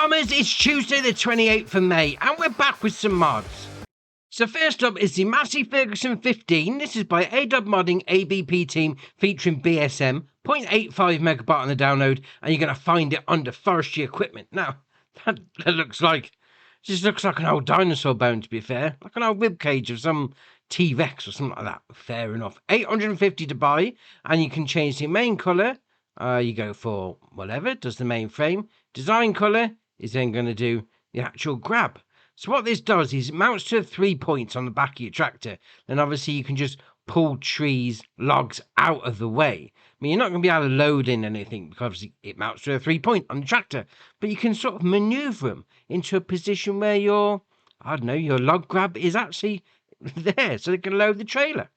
Farmers, it's Tuesday the 28th of May and we're back with some mods. So first up is the Massey Ferguson 15. This is by AW Modding ABP team featuring BSM, 0.85 megabyte on the download, and you're going to find it under forestry equipment. Now, that looks like, just looks like an old dinosaur bone, to be fair, like an old rib cage of some T-Rex or something like that. Fair enough. 850 to buy, and you can change the main colour. You go for whatever, does the main frame. Design colour is then going to do the actual grab. So what this does is it mounts to 3 points on the back of your tractor. Then obviously you can just pull trees, logs out of the way. I mean, you're not going to be able to load in anything because obviously it mounts to a 3 point on the tractor. But you can sort of manoeuvre them into a position where your log grab is actually there so they can load the trailer.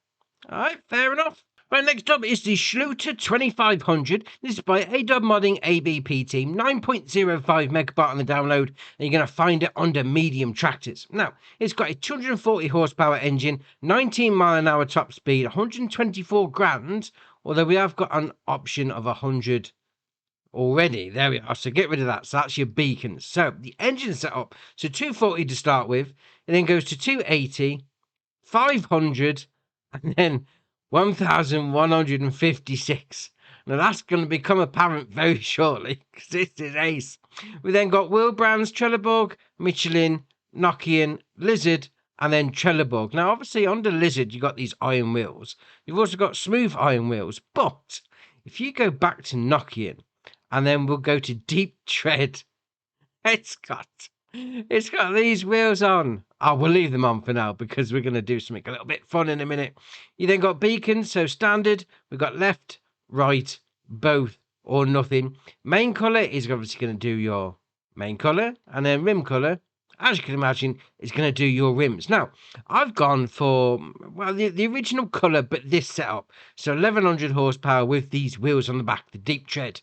All right, fair enough. Right, next up is the Schluter 2500. This is by AW Modding ABP team, 9.05 megabyte on the download, and you're going to find it under medium tractors. Now, it's got a 240 horsepower engine, 19 mile an hour top speed, 124 grand, although we have got an option of 100 already. There we are, so get rid of that. So that's your beacon. So the engine setup, so 240 to start with, it then goes to 280, 500, and then 1,156. Now that's going to become apparent very shortly because this is ace. We then got wheel brands, Trelleborg, Michelin, Nokian, Lizard, and then Trelleborg. Now obviously under Lizard you got these iron wheels. You've also got smooth iron wheels. But if you go back to Nokian and then we'll go to Deep Tread, it's got these wheels on. Oh, we'll leave them on for now because we're going to do something a little bit fun in a minute. You then got beacons, so standard. We've got left, right, both, or nothing. Main colour is obviously going to do your main colour, and then rim colour, as you can imagine, is going to do your rims. Now, I've gone for, well, the original colour, but this setup. So 1100 horsepower with these wheels on the back, the Deep Tread.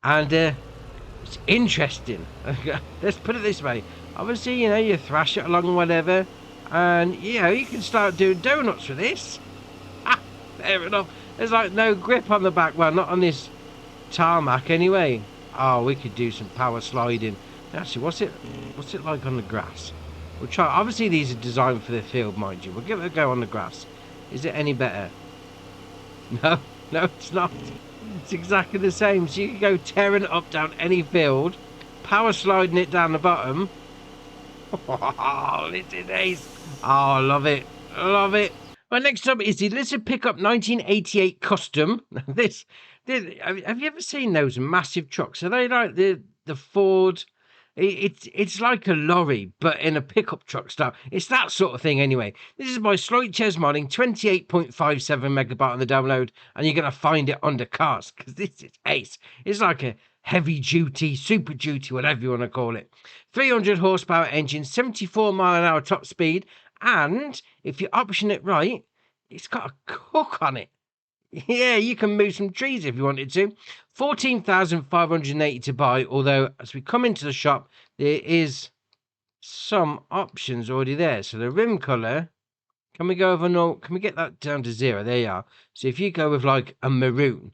And it's interesting. Let's put it this way. Obviously, you know, you thrash it along whatever, and, you know, you can start doing donuts with this. Fair enough. There's like no grip on the back. Well, not on this tarmac anyway. Oh, we could do some power sliding. Actually, what's it like on the grass? We'll try. Obviously, these are designed for the field, mind you. We'll give it a go on the grass. Is it any better? No, it's not. It's exactly the same. So you can go tearing it up down any field, power sliding it down the bottom. Oh, this is ace. Oh, I love it. I love it. Well, next up is the Lizard Pickup 1988 Custom. This have you ever seen those massive trucks? Are they like the Ford? It's like a lorry, but in a pickup truck style. It's that sort of thing anyway. This is by Forage Modding, 28.57 megabyte on the download, and you're going to find it under cars, because this is ace. It's like a heavy duty, super duty, whatever you want to call it. 300 horsepower engine, 74 mile an hour top speed, and if you option it right, it's got a cook on it. Yeah, you can move some trees if you wanted to. 14,580 to buy, although as we come into the shop, there is some options already there. So the rim colour, can we go over no? Can we get that down to 0? There you are. So if you go with like a maroon,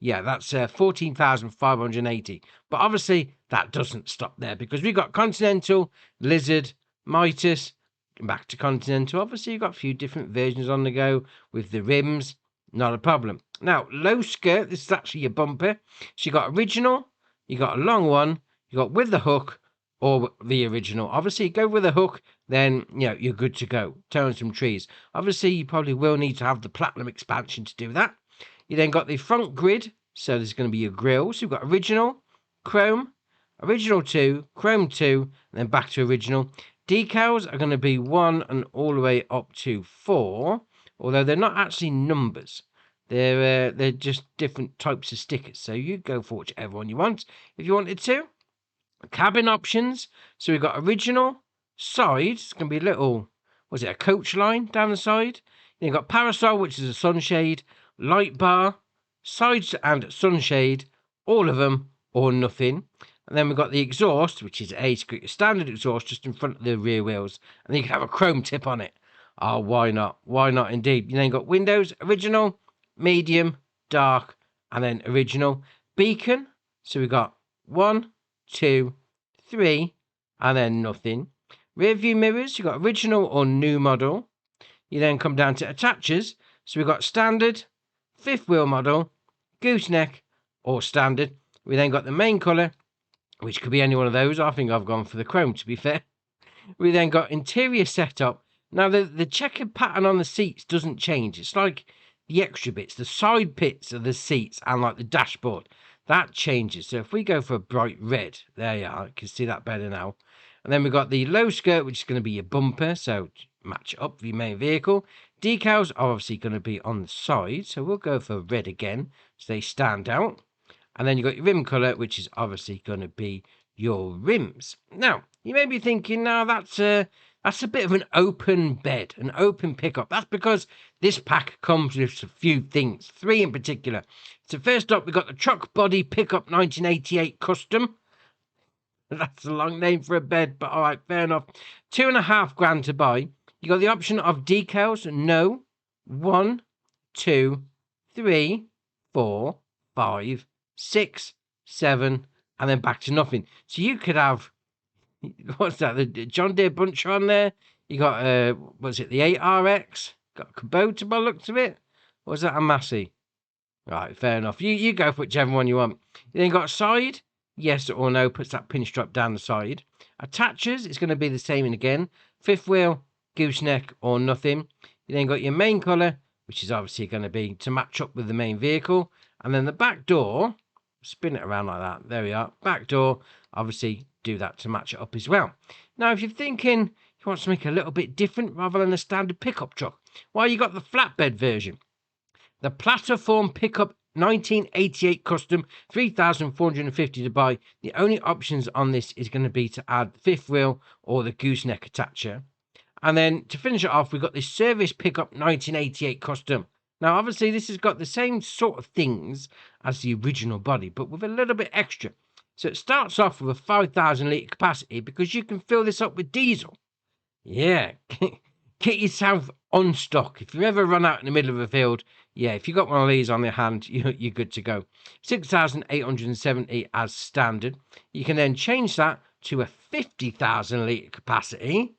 yeah, that's 14,580. But obviously that doesn't stop there because we've got Continental, Lizard, Midas, back to Continental. Obviously you've got a few different versions on the go with the rims. Not a problem. Now, low skirt, this is actually your bumper. So you got original, you got a long one, you got with the hook, or the original. Obviously, go with a hook, then, you know, you're good to go. Towing some trees. Obviously, you probably will need to have the platinum expansion to do that. You then got the front grid, so there's going to be your grille. So you've got original, chrome, original 2, chrome 2, and then back to original. Decals are going to be 1 and all the way up to 4. Although they're not actually numbers, they're just different types of stickers. So you go for whichever one you want if you wanted to. Cabin options. So we've got original, side. It's going to be a little, was it a coach line down the side? Then you've got parasol, which is a sunshade, light bar, sides and sunshade, all of them or nothing. And then we've got the exhaust, which is a standard exhaust just in front of the rear wheels. And then you can have a chrome tip on it. Oh, why not? Why not indeed? You then got windows, original, medium, dark, and then original. Beacon. So we've got 1, 2, 3, and then nothing. Rear view mirrors, you've got original or new model. You then come down to attachers. So we've got standard, fifth wheel model, gooseneck, or standard. We then got the main colour, which could be any one of those. I think I've gone for the chrome, to be fair. We then got interior setup. Now, the checkered pattern on the seats doesn't change. It's like the extra bits, the side bits of the seats and like the dashboard. That changes. So if we go for a bright red, there you are. You can see that better now. And then we've got the low skirt, which is going to be your bumper. So match it up with your main vehicle. Decals are obviously going to be on the side. So we'll go for red again, so they stand out. And then you've got your rim colour, which is obviously going to be your rims. Now, you may be thinking, now that's a bit of an open bed, an open pickup. That's because this pack comes with a few things, 3 in particular. So first up, we've got the truck body pickup 1988 custom. That's a long name for a bed, but all right, fair enough. $2,500 to buy. You got the option of decals. No. 1, 2, 3, 4, 5, 6, 7, and then back to nothing. So you could have, what's that? The John Deere bunch on there. You got was it the 8RX? Got a Kubota by the looks of it. Or was that a Massey? Right, fair enough. You go for whichever one you want. You then got side. Yes or no, puts that pinch drop down the side. Attachers, it's going to be the same again. Fifth wheel, gooseneck, or nothing. You then got your main colour, which is obviously going to be to match up with the main vehicle. And then the back door, spin it around like that. There we are. Back door, obviously do that to match it up as well. Now, if you're thinking you want something a little bit different rather than a standard pickup truck, well, you got the flatbed version. The Platform Pickup 1988 custom, $3,450 to buy. The only options on this is going to be to add the fifth wheel or the gooseneck attacher. And then to finish it off, we've got this Service Pickup 1988 custom. Now, obviously, this has got the same sort of things as the original body, but with a little bit extra. So it starts off with a 5,000 litre capacity because you can fill this up with diesel. Yeah, get yourself on stock. If you ever run out in the middle of a field, yeah, if you've got one of these on your hand, you're good to go. 6,870 as standard. You can then change that to a 50,000 litre capacity.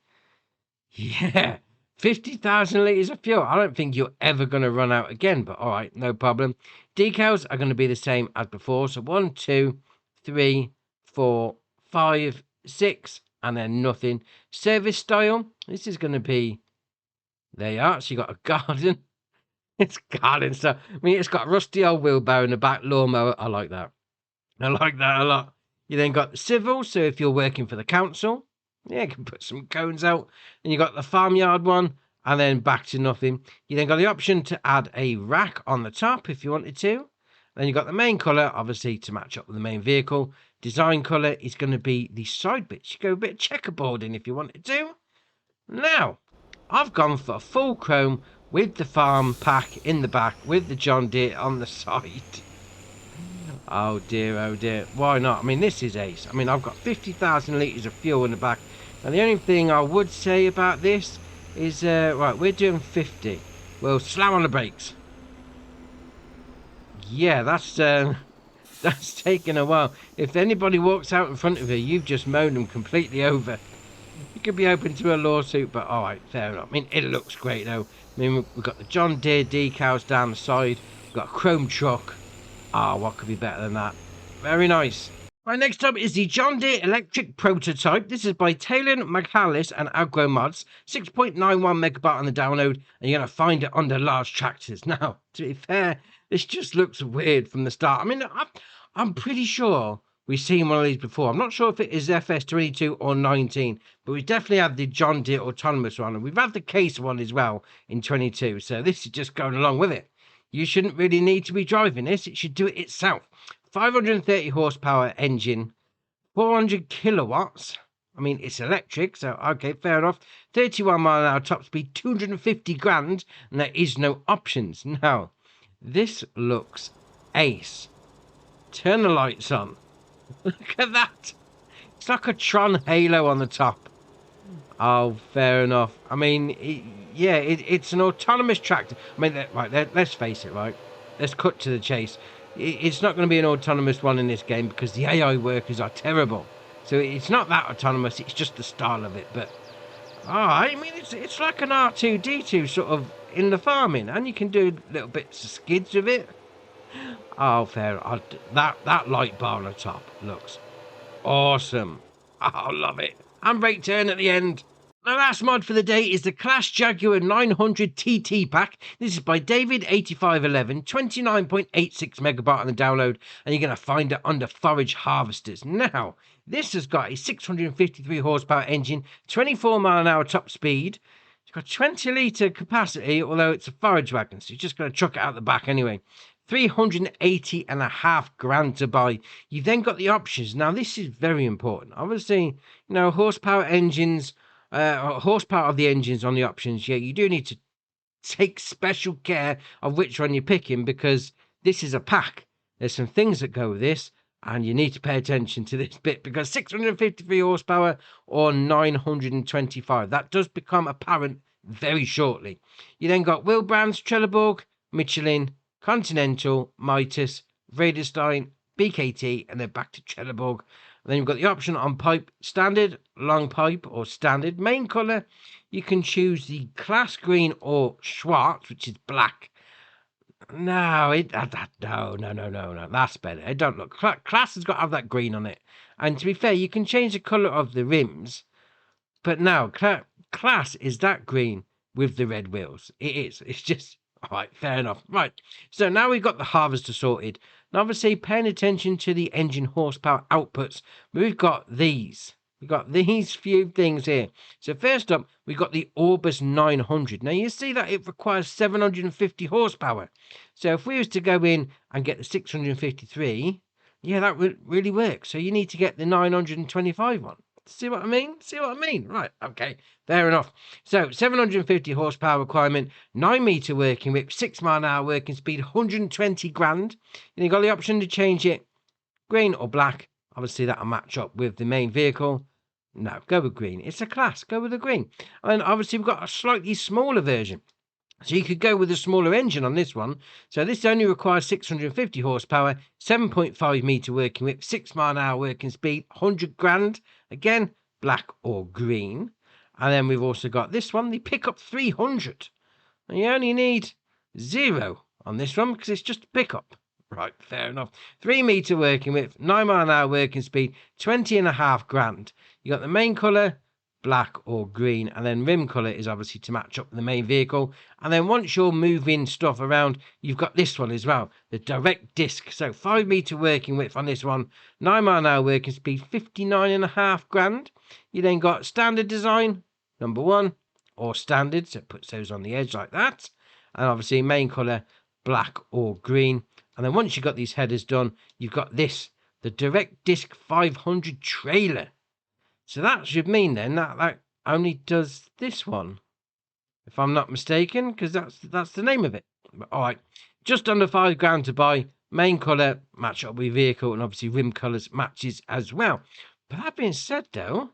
Yeah, 50,000 litres of fuel. I don't think you're ever going to run out again, but all right, no problem. Decals are going to be the same as before. So 1, 2, 3, 4, 5, 6, and then nothing. Service style, this is going to be, there you are. So you got a garden. It's garden stuff. I mean, it's got a rusty old wheelbarrow in the back, lawnmower. I like that. I like that a lot. You then got the civil. So if you're working for the council, yeah, you can put some cones out. And you got the farmyard one, and then back to nothing. You then got the option to add a rack on the top if you wanted to. Then you got the main colour, obviously, to match up with the main vehicle. Design colour is going to be the side bits. You go a bit of checkerboarding if you wanted to. Now, I've gone for a full chrome with the farm pack in the back, with the John Deere on the side. Oh dear, oh dear. Why not? I mean, this is ace. I mean, I've got 50,000 litres of fuel in the back. And the only thing I would say about this is, right, we're doing 50. We'll slam on the brakes. Yeah, that's taken a while. If anybody walks out in front of you, you've just mown them completely over. You could be open to a lawsuit, but all right, fair enough. I mean, it looks great, though. I mean, we've got the John Deere decals down the side. We've got a chrome truck. Ah, what could be better than that? Very nice. Right, next up is the John Deere electric prototype. This is by Talon, McAllis and Agro Mods. 6.91 megabyte on the download, and you're going to find it under large tractors. Now, to be fair, this just looks weird from the start. I mean, I'm pretty sure we've seen one of these before. I'm not sure if it is FS22 or 19, but we definitely had the John Deere autonomous one, and we've had the Case one as well in 22. So this is just going along with it. You shouldn't really need to be driving this. It should do it itself. 530 horsepower engine, 400 kilowatts. I mean, it's electric, so okay, fair enough. 31 mile an hour top speed, 250 grand, and there is no options. Now, this looks ace. Turn the lights on. Look at that. It's like a Tron Halo on the top. Oh, fair enough. I mean, it's an autonomous tractor. I mean, let's face it, right? Let's cut to the chase. It's not going to be an autonomous one in this game because the AI workers are terrible. So it's not that autonomous, it's just the style of it. But I mean, it's like an R2D2 sort of in the farming, and you can do little bits of skids with it. Oh, fair. That light bar on the top looks awesome. I love it. And brake turn at the end. The last mod for the day is the Clash Jaguar 900 TT pack. This is by David8511, 29.86 megabyte on the download, and you're going to find it under Forage Harvesters. Now, this has got a 653 horsepower engine, 24 mile an hour top speed. It's got 20 litre capacity, although it's a forage wagon, so you're just going to chuck it out the back anyway. 380.5 grand to buy. You've then got the options. Now, this is very important. Obviously, horsepower engines. Horsepower of the engines on the options, yeah, you do need to take special care of which one you're picking, because this is a pack. There's some things that go with this, and you need to pay attention to this bit, because 653 horsepower or 925, that does become apparent very shortly. You then got wheel brands: Trelleborg, Michelin, Continental, Mitas, Vredestein, BKT, and then back to Trelleborg. And then you've got the option on pipe: standard, long pipe, or standard. Main colour, you can choose the Class Green or Schwarz, which is black. No, no, that's better. It don't look. Class has got to have that green on it. And to be fair, you can change the colour of the rims. But now, Class is that green with the red wheels. It is. It's just... All right, fair enough. Right, so now we've got the harvester sorted. Now, obviously, paying attention to the engine horsepower outputs, we've got these. We've got these few things here. So first up, we've got the Orbis 900. Now, you see that it requires 750 horsepower. So if we was to go in and get the 653, yeah, that would really work. So you need to get the 925 one. See what I mean? Right, okay, fair enough. So 750 horsepower requirement, 9 meter working whip, 6 mile an hour working speed, 120 grand. And you've got the option to change it green or black. Obviously that'll match up with the main vehicle. No, go with green. It's a Class, go with the green. And obviously we've got a slightly smaller version. So you could go with a smaller engine on this one. So this only requires 650 horsepower, 7.5 meter working whip, 6 mile an hour working speed, 100 grand. Again, black or green. And then we've also got this one, the Pickup 300. And you only need 0 on this one because it's just a pickup. Right, fair enough. 3 meter working width, 9 mile an hour working speed, 20.5 grand. You got the main colour, black or green, and then rim colour is obviously to match up with the main vehicle. And then once you're moving stuff around, you've got this one as well, the direct disc. So 5 meter working width on this one, 9 mile an hour working speed, 59.5 grand. You then got standard design, number 1, or standard, so it puts those on the edge like that. And obviously main colour, black or green. And then once you've got these headers done, you've got this, the direct disc 500 trailer. So that should mean then that only does this one, if I'm not mistaken, because that's the name of it. But, all right, just under 5 grand to buy. Main colour match up with vehicle, and obviously rim colours matches as well. But that being said, though,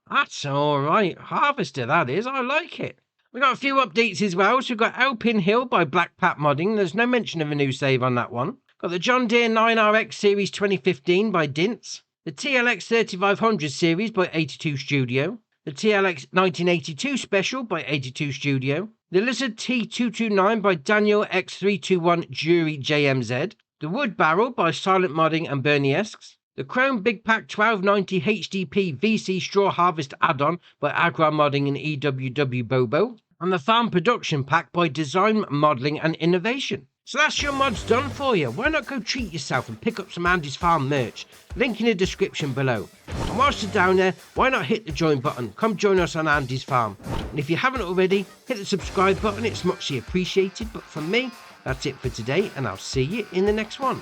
that's all right. Harvester, that is. I like it. We've got a few updates as well. So we've got Alpine Hill by Black Pat Modding. There's no mention of a new save on that one. Got the John Deere 9RX Series 2015 by Dintz. The TLX 3500 series by 82 Studio. The TLX 1982 Special by 82 Studio. The Lizard T229 by Daniel X321 Jury JMZ. The Wood Barrel by Silent Modding and Berniesques. The Chrome Big Pack 1290 HDP VC Straw Harvest Add-on by Agra Modding and EWW Bobo. And the Farm Production Pack by Design Modelling and Innovation. So that's your mods done for you. Why not go treat yourself and pick up some Andy's Farm merch? Link in the description below. And whilst you're down there, why not hit the join button? Come join us on Andy's Farm. And if you haven't already, hit the subscribe button. It's muchly appreciated. But from me, that's it for today, and I'll see you in the next one.